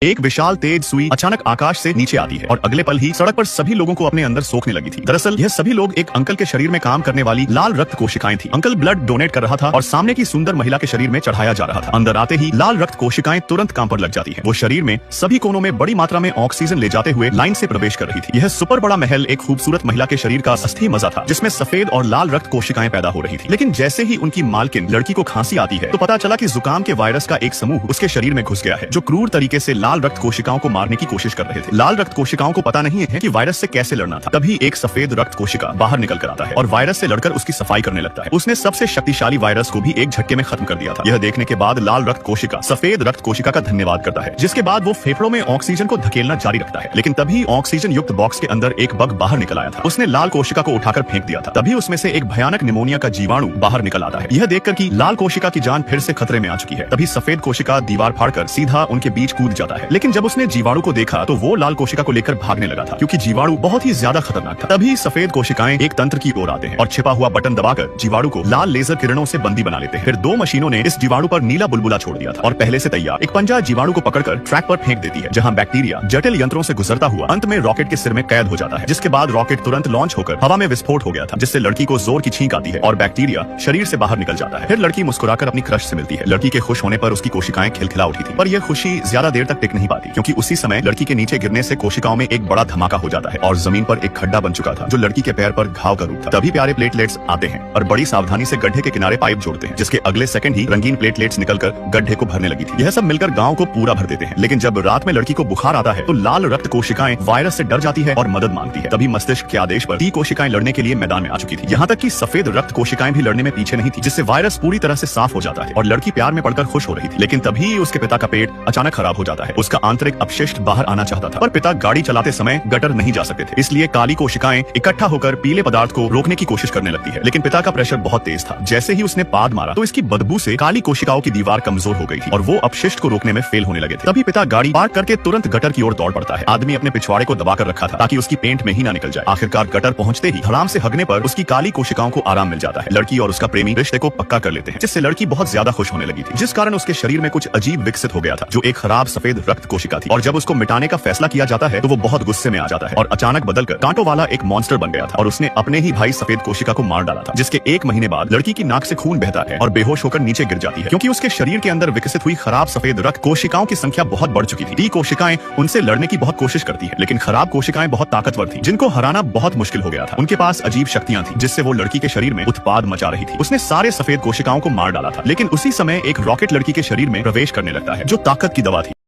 एक विशाल तेज सुई अचानक आकाश से नीचे आती है और अगले पल ही सड़क पर सभी लोगों को अपने अंदर सोखने लगी थी। दरअसल यह सभी लोग एक अंकल के शरीर में काम करने वाली लाल रक्त कोशिकाएं थी। अंकल ब्लड डोनेट कर रहा था और सामने की सुंदर महिला के शरीर में चढ़ाया जा रहा था। अंदर आते ही लाल रक्त कोशिकाएं तुरंत काम पर लग जाती है। वो शरीर में सभी कोनों में बड़ी मात्रा में ऑक्सीजन ले जाते हुए लाइन से प्रवेश कर रही थी। यह सुपर बड़ा महल एक खूबसूरत महिला के शरीर का असली मजा था, जिसमें सफेद और लाल रक्त कोशिकाएं पैदा हो रही थी। लेकिन जैसे ही उनकी मालकिन लड़की को खांसी आती है तो पता चला कि जुकाम के वायरस का एक समूह उसके शरीर में घुस गया है, जो क्रूर तरीके से लाल रक्त कोशिकाओं को मारने की कोशिश कर रहे थे। लाल रक्त कोशिकाओं को पता नहीं है कि वायरस से कैसे लड़ना था। तभी एक सफेद रक्त कोशिका बाहर निकल कर आता है और वायरस से लड़कर उसकी सफाई करने लगता है। उसने सबसे शक्तिशाली वायरस को भी एक झटके में खत्म कर दिया था। यह देखने के बाद लाल रक्त कोशिका सफेद रक्त कोशिका का धन्यवाद करता है, जिसके बाद वो फेफड़ों में ऑक्सीजन को धकेलना जारी रखता है। लेकिन तभी ऑक्सीजन युक्त बॉक्स के अंदर एक बग बाहर निकल आया था। उसने लाल कोशिका को उठाकर फेंक दिया था। तभी उसमें से एक भयानक निमोनिया का जीवाणु बाहर निकल आता है। यह देखकर कि लाल कोशिका की जान फिर से खतरे में आ चुकी है, तभी सफेद कोशिका दीवार फाड़कर सीधा उनके बीच कूद जाता है। लेकिन जब उसने जीवाणु को देखा तो वो लाल कोशिका को लेकर भागने लगा था, क्योंकि जीवाणु बहुत ही ज्यादा खतरनाक था। तभी सफेद कोशिकाएं एक तंत्र की ओर आते हैं और छिपा हुआ बटन दबाकर जीवाणु को लाल लेजर किरणों से बंदी बना लेते हैं। फिर दो मशीनों ने इस जीवाणु पर नीला बुलबुला छोड़ दिया था और पहले से तैयार एक पंजा जीवाणु को पकड़कर ट्रैक पर फेंक देती है, जहां बैक्टीरिया जटिल यंत्रों से गुजरता हुआ अंत में रॉकेट के सिर में कैद हो जाता है। जिसके बाद रॉकेट तुरंत लॉन्च होकर हवा में विस्फोट हो गया था, जिससे लड़की को जोर की छींक आती है और बैक्टीरिया शरीर से बाहर निकल जाता है। फिर लड़की मुस्कुराकर अपनी क्रश से मिलती है। लड़की के खुश होने पर उसकी कोशिकाएं खिलखिला उठी थी, पर यह खुशी ज्यादा देर तक टिक नहीं पाती, क्योंकि उसी समय लड़की के नीचे गिरने से कोशिकाओं में एक बड़ा धमाका हो जाता है और जमीन पर एक खड्डा बन चुका था, जो लड़की के पैर पर घाव का रूप था। तभी प्यारे प्लेटलेट्स आते हैं और बड़ी सावधानी से गड्ढे के किनारे पाइप जोड़ते हैं, जिसके अगले सेकंड ही रंगीन प्लेटलेट्स निकलकर गड्ढे को भरने लगी थी। यह सब मिलकर गांव को पूरा भर देते हैं। लेकिन जब रात में लड़की को बुखार आता है तो लाल रक्त कोशिकाएं वायरस से डर जाती है और मदद मांगती है। तभी मस्तिष्क के आदेश पर टी कोशिकाएं लड़ने के लिए मैदान में आ चुकी थी। यहाँ तक कि सफेद रक्त कोशिकाएं भी लड़ने में पीछे नहीं थी, जिससे वायरस पूरी तरह से साफ हो जाता है और लड़की प्यार में पड़कर खुश हो रही थी। लेकिन तभी उसके पिता का पेट अचानक खराब हो जाता है। उसका आंतरिक अपशिष्ट बाहर आना चाहता था, पर पिता गाड़ी चलाते समय गटर नहीं जा सकते थे, इसलिए काली कोशिकाएं इकट्ठा होकर पीले पदार्थ को रोकने की कोशिश करने लगती है। लेकिन पिता का प्रेशर बहुत तेज था। जैसे ही उसने पाद मारा तो इसकी बदबू से काली कोशिकाओं की दीवार कमजोर हो गई थी और वो अपशिष्ट को रोकने में फेल होने लगे थे। तभी पिता गाड़ी पार्क करके तुरंत गटर की ओर दौड़ पड़ता है। आदमी अपने पिछवाड़े को दबाकर रखा था ताकि उसकी पेंट में ही ना निकल जाए। आखिरकार गटर पहुंचते ही धड़ाम से हगने पर उसकी काली कोशिकाओं को आराम मिल जाता है। लड़की और उसका प्रेमी रिश्ते को पक्का कर लेते हैं, जिससे लड़की बहुत ज्यादा खुश होने लगी थी, जिस कारण उसके शरीर में कुछ अजीब विकसित हो गया था, जो एक खराब सफेद रक्त कोशिका थी। और जब उसको मिटाने का फैसला किया जाता है तो वो बहुत गुस्से में आ जाता है और अचानक बदलकर कांटों वाला एक मॉन्स्टर बन गया था और उसने अपने ही भाई सफेद कोशिका को मार डाला था, जिसके एक महीने बाद लड़की की नाक से खून बहता है और बेहोश होकर नीचे गिर जाती है, क्योंकि उसके शरीर के अंदर विकसित हुई खराब सफेद रक्त कोशिकाओं की संख्या बहुत बढ़ चुकी थी। टी कोशिकाएं उनसे लड़ने की बहुत कोशिश करती है, लेकिन खराब कोशिकाएं बहुत ताकतवर थी, जिनको हराना बहुत मुश्किल हो गया था। उनके पास अजीब शक्तियां थी, जिससे वो लड़की के शरीर में उत्पाद मचा रही थी। उसने सारे सफेद कोशिकाओं को मार डाला था, लेकिन उसी समय एक रॉकेट लड़की के शरीर में प्रवेश करने लगता है, जो ताकत की दवा थी।